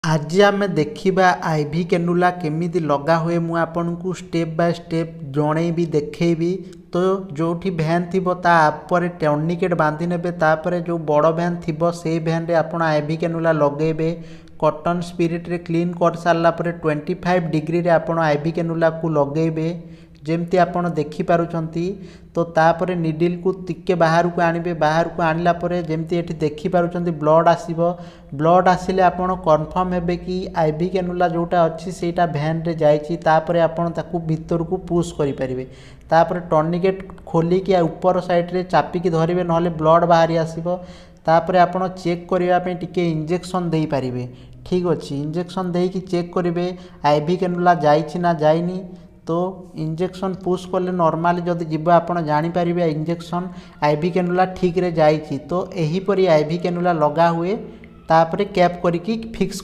आज आम देखा आईवी कैनुला केमिति लगा हुए मु आपनको स्टेप बाय स्टेप जनईबी देखी। तो जो भैन थी तापर टर्निकेट बांधि ने जो बड़ भैन थी से भैन रे आप आईवी कैनुला लगेबे। कॉटन स्पिरिट रे क्लीन कर सारापर 25 डिग्री रे आप आईवी कैनुला को लगेबे जमती आपड़ देखिपुंट। तो तापर निडिल को टिके बाहर को आणवे, बाहर को आणला परे जमती एठी देखिपुंट ब्लड आसीबो। ब्लड आसिले आपण कन्फर्म हेबे कि आईवी कैनुला जोटा अच्छी सेटा भैन रे जाइछि। तापर आपण ताकू भीतर को पुश करि परिबे। तापर टर्निकेट खोलिकी ऊपर साइड रे चापिकी धरिबे नहले ब्लड बाहरी आसीबो। तापर आपण चेक करिया पे टिके इंजेक्शन देई परिबे। ठीक अछि, इंजेक्शन देकी चेक करिबे आईवी कैनुला जाइछि ना जाइनी। तो इंजेक्शन पुश कले नॉर्मली जदि जीव आपड़ जानीपर इंजेक्शन आईवी कैनुला ठीक रे जाइछि। तो एहीपरी आईवी कैनुला लगा हुए तापर कैप करिकी फिक्स